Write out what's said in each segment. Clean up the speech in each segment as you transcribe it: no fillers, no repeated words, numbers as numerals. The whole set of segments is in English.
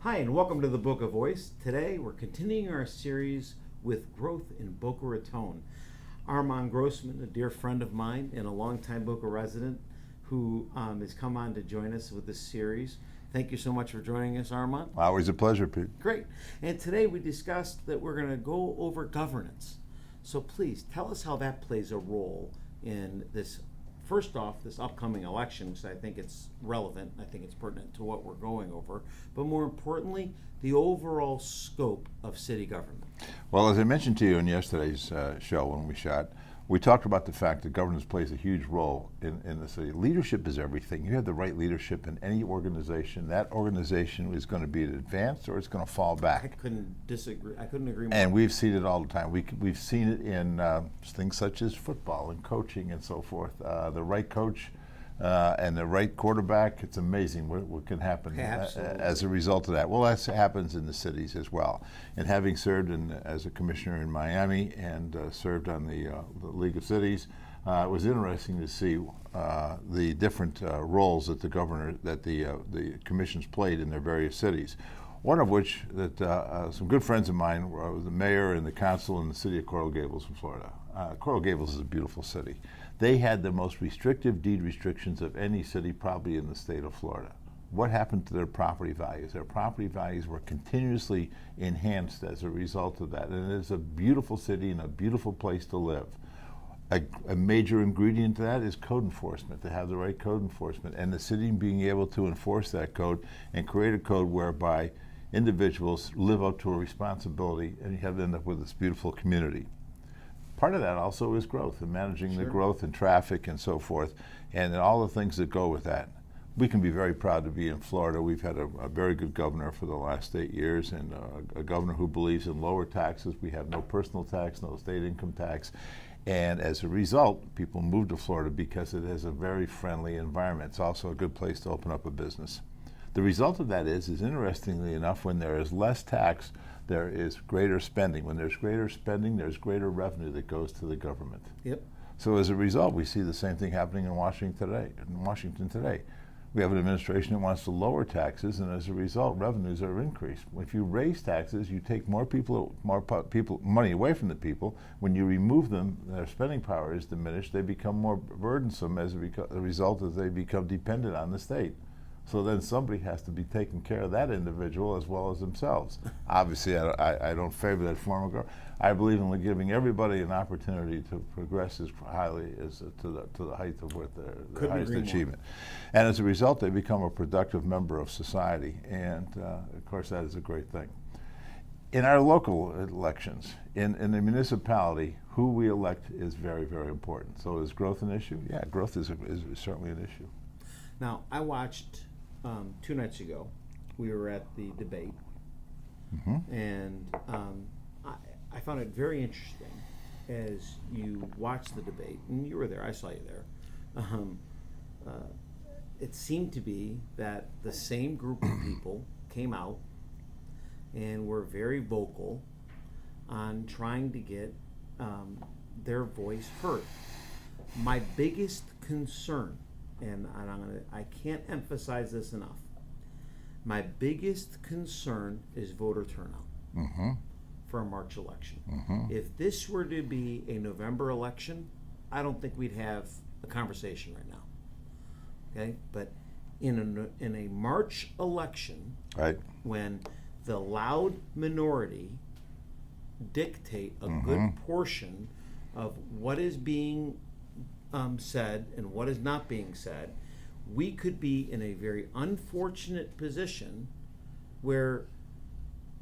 Hi, and welcome to the Book of Voice. Today, we're continuing our series with growth in Boca Raton. Armand Grossman, a dear friend of mine and a longtime Boca resident who has come on to join us with this series. Thank you so much for joining us, Armand. Always a pleasure, Pete. Great. And today we discussed that we're going to go over governance. So please tell us how that plays a role in this, first off, this upcoming election, because I think it's relevant. I think it's pertinent to what we're going over. But more importantly, the overall scope of city government. Well, as I mentioned to you in yesterday's show when we shot, we talked about the fact that governance plays a huge role in the city. Leadership is everything. You have the right leadership in any organization. That organization is going to be advanced or it's going to fall back. I couldn't disagree. I couldn't agree more. And we've seen it all the time. We've seen it in things such as football and coaching and so forth. The right coach and the right quarterback, it's amazing what can happen as a result of that. Well, that happens in the cities as well. And having served as a commissioner in Miami and served on the League of Cities, it was interesting to see the different roles that the commissions played in their various cities. One of which that some good friends of mine were the mayor and the council in the city of Coral Gables in Florida. Coral Gables is a beautiful city. They had the most restrictive deed restrictions of any city probably in the state of Florida. What happened to their property values? Their property values were continuously enhanced as a result of that. And it is a beautiful city and a beautiful place to live. A major ingredient to that is code enforcement, to have the right code enforcement, and the city being able to enforce that code and create a code whereby individuals live up to a responsibility, and you have to end up with this beautiful community. Part of that also is growth and managing the growth and traffic and so forth, and all the things that go with that. We can be very proud to be in Florida. We've had a very good governor for the last 8 years, and a governor who believes in lower taxes. We have no personal tax, no state income tax. And as a result, people move to Florida because it is a very friendly environment. It's also a good place to open up a business. The result of that is interestingly enough, when there is less tax, there is greater spending. When there's greater spending, there's greater revenue that goes to the government. Yep. So as a result, we see the same thing happening in Washington today. We have an administration that wants to lower taxes, and as a result, revenues are increased. If you raise taxes, you take more money away from the people. When you remove them, their spending power is diminished. They become more burdensome as a result as they become dependent on the state. So then somebody has to be taking care of that individual as well as themselves. Obviously, I don't favor that form of government. I believe in giving everybody an opportunity to progress as highly as to the height of what their highest achievement. And as a result, they become a productive member of society. And of course, that is a great thing. In our local elections, in the municipality, who we elect is very, very important. So is growth an issue? Yeah, growth is certainly an issue. Now, I watched 2 nights ago, we were at the debate, and I found it very interesting as you watched the debate, and you were there, I saw you there. It seemed to be that the same group of people came out and were very vocal on trying to get their voice heard. My biggest concern, and I can't emphasize this enough, my biggest concern is voter turnout for a March election. If this were to be a November election, I don't think we'd have a conversation right now. Okay, but in a March election, right, when the loud minority dictate a good portion of what is being said and what is not being said, we could be in a very unfortunate position where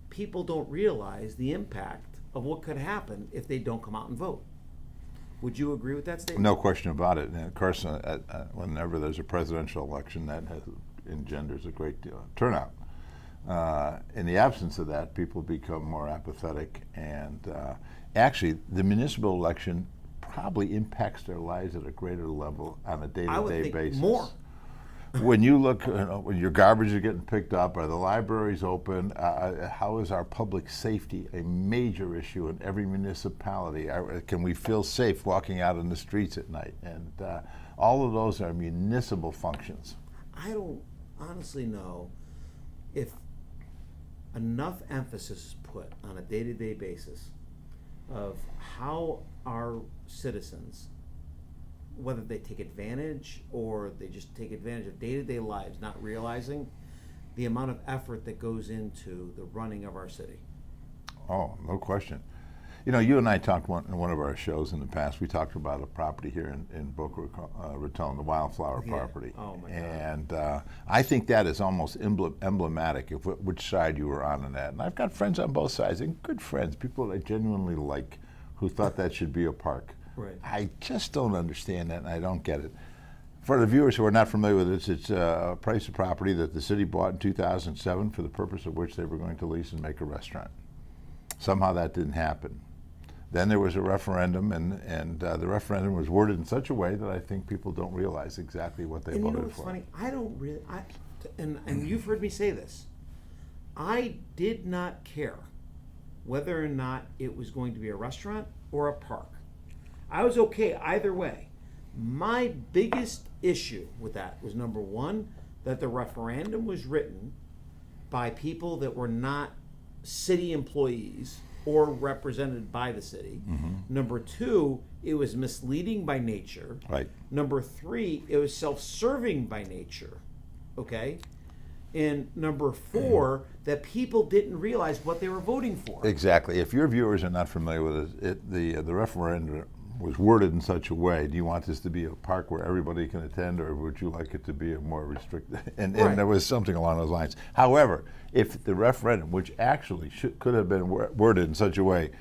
people don't realize the impact of what could happen if they don't come out and vote. Would you agree with that statement? No question about it. And of course, whenever there's a presidential election, that engenders a great deal of turnout. In the absence of that, people become more apathetic, and actually, the municipal election probably impacts their lives at a greater level on a day-to-day basis. More. When you look, when your garbage is getting picked up, are the libraries open? How is our public safety a major issue in every municipality? Can we feel safe walking out in the streets at night? And all of those are municipal functions. I don't honestly know if enough emphasis is put on a day-to-day basis of how our citizens, whether they take advantage or they just take advantage of day-to-day lives, not realizing the amount of effort that goes into the running of our city. Oh, no question. You know, you and I talked in one of our shows in the past. We talked about a property here in Boca Raton, the Wildflower property. Oh my God. And I think that is almost emblematic of which side you were on in that. And I've got friends on both sides, and good friends, people that I genuinely like, who thought that should be a park. Right. I just don't understand that, and I don't get it. For the viewers who are not familiar with this, it's a piece of property that the city bought in 2007 for the purpose of which they were going to lease and make a restaurant. Somehow that didn't happen. Then there was a referendum, and the referendum was worded in such a way that I think people don't realize exactly what they voted for. And you know what's funny? I don't really, and you've heard me say this, I did not care whether or not it was going to be a restaurant or a park. I was okay either way. My biggest issue with that was, number one, that the referendum was written by people that were not city employees or represented by the city. Mm-hmm. Number two, it was misleading by nature. Right. Number three, it was self-serving by nature. Okay? And number four, that people didn't realize what they were voting for. Exactly. If your viewers are not familiar with it, the referendum was worded in such a way. Do you want this to be a park where everybody can attend, or would you like it to be a more restricted? And Right. there was something along those lines. However, if the referendum, which actually could have been worded in such a way,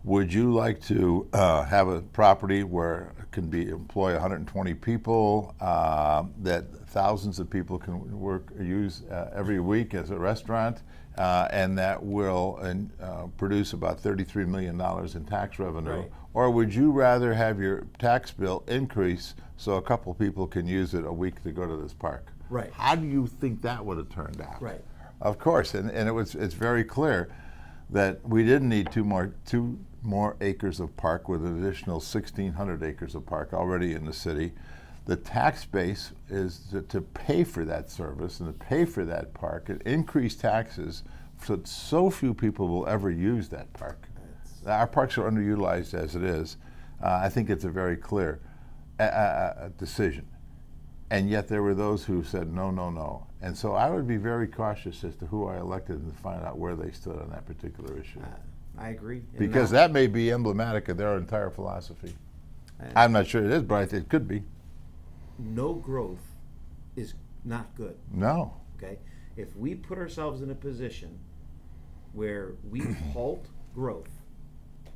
would you like to have a property where it can employ 120 people, that thousands of people can use every week as a restaurant, and that will produce about $33 million in tax revenue? Right. Or would you rather have your tax bill increase so a couple people can use it a week to go to this park? Right. How do you think that would have turned out? Right. Of course, and it's very clear that we didn't need two more acres of park with an additional 1,600 acres of park already in the city. The tax base is to pay for that service and to pay for that park and increase taxes so few people will ever use that park. Our parks are underutilized as it is. I think it's a very clear decision. And yet there were those who said no, no, no. And so I would be very cautious as to who I elected and find out where they stood on that particular issue. I agree. And Because that may be emblematic of their entire philosophy. I'm not sure it is, but it could be. no growth is not good. No. Okay? If we put ourselves in a position where we halt growth,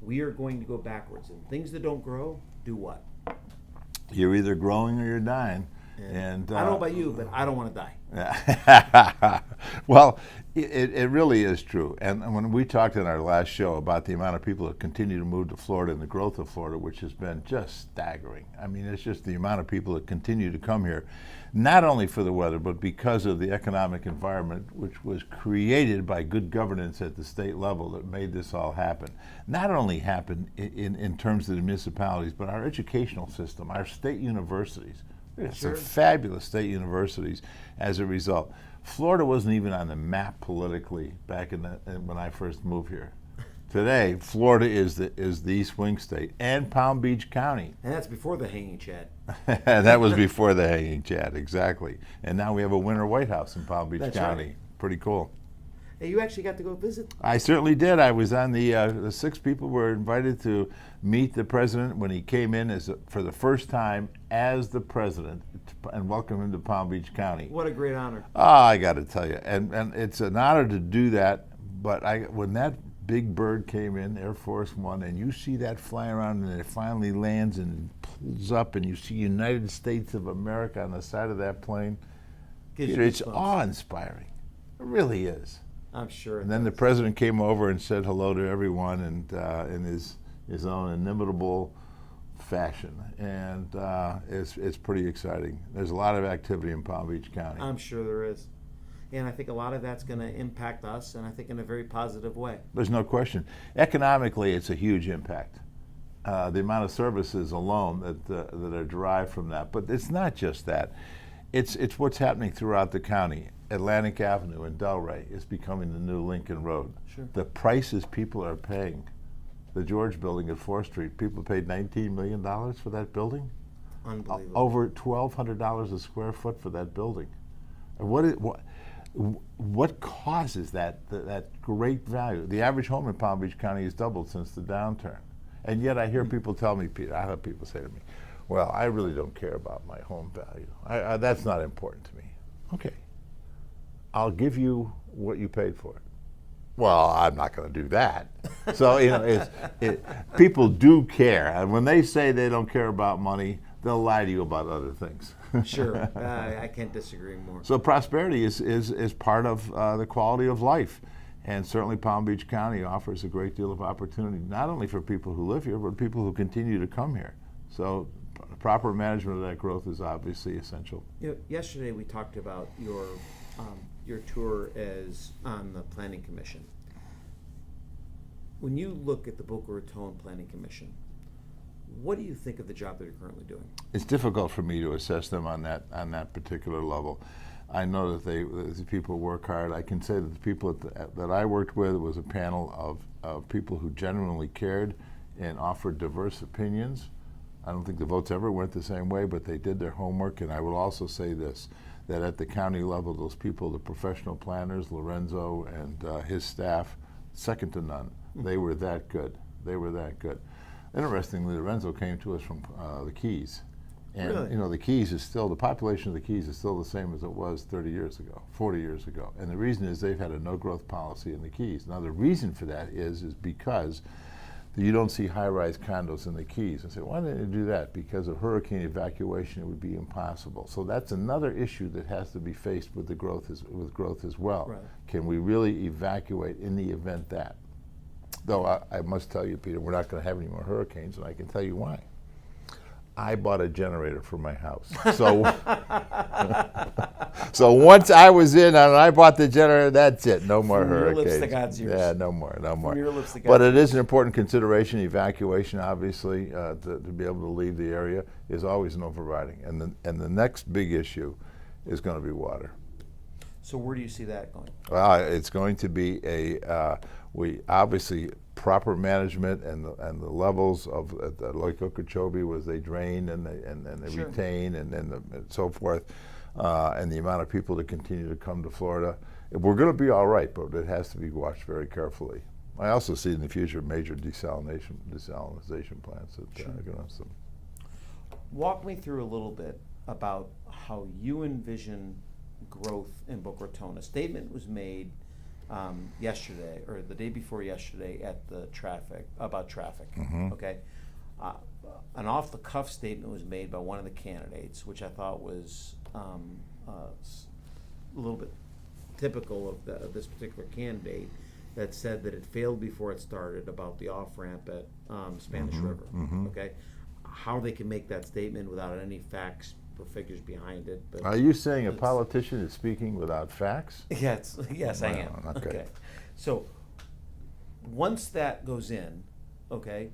we are going to go backwards. And things that don't grow, do what? You're either growing or you're dying. And I don't know about you, but I don't want to die. Well, it really is true. And when we talked in our last show about the amount of people that continue to move to Florida and the growth of Florida, which has been just staggering. I mean, it's just the amount of people that continue to come here, not only for the weather, but because of the economic environment which was created by good governance at the state level that made this all happen. Not only happen in terms of the municipalities, but our educational system, our state universities. Some fabulous state universities as a result. Florida wasn't even on the map politically back when I first moved here. Today, Florida is the swing state, and Palm Beach County. And that's before the hanging chad. That was before the hanging chad, exactly. And now we have a winter White House in Palm Beach That's County. right. Pretty cool. Hey, you actually got to go visit? I certainly did. I was on the 6 people were invited to meet the president when he came in for the first time as the president and welcome him to Palm Beach County. What a great honor. I got to tell you, and it's an honor to do that. But when that big bird came in, Air Force One, and you see that fly around and it finally lands and pulls up, and you see United States of America on the side of that plane, it's awe-inspiring. It really is. I'm sure. And then the president came over and said hello to everyone, and in his own inimitable fashion, and it's pretty exciting. There's a lot of activity in Palm Beach County. I'm sure there is. And I think a lot of that's going to impact us, and I think in a very positive way. There's no question. Economically, it's a huge impact. The amount of services alone that are derived from that. But it's not just that. It's what's happening throughout the county. Atlantic Avenue in Delray is becoming the new Lincoln Road. Sure. The prices people are paying. The George Building at 4th Street, people paid $19 million for that building. Unbelievable. Over $1,200 a square foot for that building. And what causes that great value? The average home in Palm Beach County has doubled since the downturn. And yet I hear people tell me, Peter, I have people say to me, well, I really don't care about my home value. That's not important to me. Okay, I'll give you what you paid for it. Well, I'm not going to do that. So, people do care. And when they say they don't care about money, they'll lie to you about other things. Sure, I can't disagree more. So prosperity is part of the quality of life. And certainly Palm Beach County offers a great deal of opportunity, not only for people who live here, but people who continue to come here. So proper management of that growth is obviously essential. Yesterday we talked about your tour as on the Planning Commission. When you look at the Boca Raton Planning Commission, what do you think of the job that you're currently doing? It's difficult for me to assess them on that particular level. I know that the people work hard. I can say that the people that I worked with was a panel of people who genuinely cared and offered diverse opinions. I don't think the votes ever went the same way, but they did their homework. And I will also say this, that at the county level, those people, the professional planners, Lorenzo and his staff, second to none. They were that good. They were that good. Interestingly, Lorenzo came to us from the Keys. And really? The Keys is still, the population of the Keys is still the same as it was 30 years ago, 40 years ago. And the reason is they've had a no-growth policy in the Keys. Now, the reason for that is because you don't see high-rise condos in the Keys. And say, why didn't you do that? Because of hurricane evacuation, it would be impossible. So that's another issue that has to be faced with the growth as well. Right. Can we really evacuate in the event that? Though I must tell you, Peter, we're not going to have any more hurricanes, and I can tell you why. I bought a generator for my house. So, so once I was in and I bought the generator, that's it. No more hurricanes. From your lips to God's ears. Yeah, no more. From your lips to God's But it is an important consideration. Evacuation, obviously, to be able to leave the area is always an overriding. And the next big issue is going to be water. So where do you see that going? It's going to be we obviously proper management and the levels of Lake Okeechobee was they drain and they Sure. retain and so forth, and the amount of people that continue to come to Florida. We're going to be all right, but it has to be watched very carefully. I also see in the future major desalination plants that Sure. are going to have some. Walk me through a little bit about how you envision growth in Boca Raton. A statement was made yesterday or the day before yesterday at the traffic. Mm-hmm. Okay, an off-the-cuff statement was made by one of the candidates, which I thought was a little bit typical of this particular candidate, that said that it failed before it started about the off-ramp at Spanish Mm-hmm. River. Mm-hmm. Okay, how they can make that statement without any facts or figures behind it. But Are you saying a politician is speaking without facts? yes, I am. Okay. So once that goes in, okay,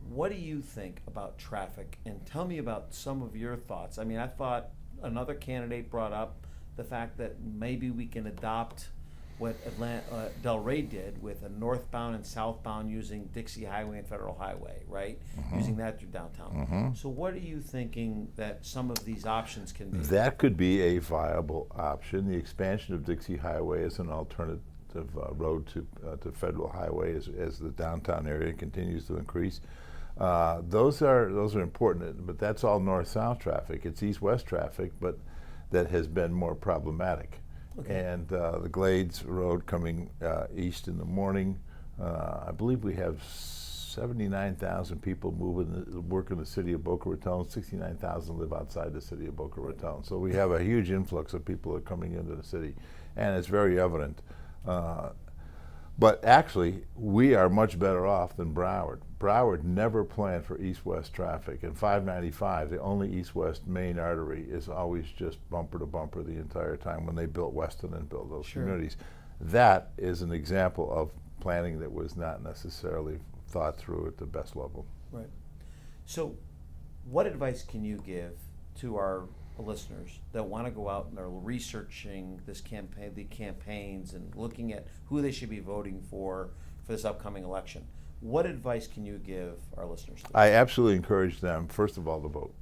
what do you think about traffic? And tell me about some of your thoughts. I mean, I thought another candidate brought up the fact that maybe we can adopt what Delray did with a northbound and southbound using Dixie Highway and Federal Highway, right? Mm-hmm. Using that through downtown. Mm-hmm. So what are you thinking that some of these options can be? That could be a viable option. The expansion of Dixie Highway as an alternative road to Federal Highway as the downtown area continues to increase. Those are important, but that's all north-south traffic. It's east-west traffic, but that has been more problematic. Okay. And the Glades Road coming east in the morning, I believe we have 79,000 people work in the city of Boca Raton. 69,000 live outside the city of Boca Raton. So we have a huge influx of people that are coming into the city, and it's very evident. But actually, we are much better off than Broward. Broward never planned for east-west traffic, and 595, the only east-west main artery, is always just bumper to bumper the entire time when they built Weston and built those Sure. communities. That is an example of planning that was not necessarily thought through at the best level. Right. So what advice can you give to our listeners that want to go out and they're researching this campaign, the campaigns, and looking at who they should be voting for this upcoming election, what advice can you give our listeners? I absolutely encourage them, first of all, to vote,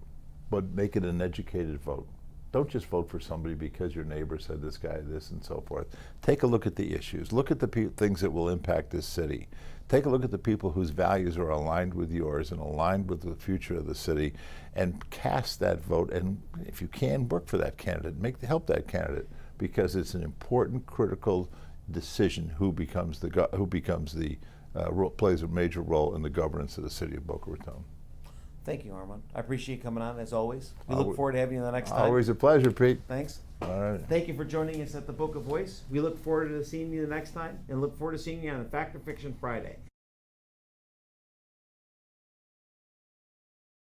but make it an educated vote. Don't just vote for somebody because your neighbor said this guy this and so forth. Take a look at the issues. Look at the things that will impact this city. Take a look at the people whose values are aligned with yours and aligned with the future of the city, and cast that vote. And if you can, work for that candidate. Help that candidate, because it's an important, critical decision who plays a major role in the governance of the city of Boca Raton. Thank you, Armand. I appreciate you coming on, as always. We look forward to having you the next time. Always a pleasure, Pete. Thanks. All right. Thank you for joining us at the Boca Voice. We look forward to seeing you the next time, and look forward to seeing you on Fact or Fiction Friday.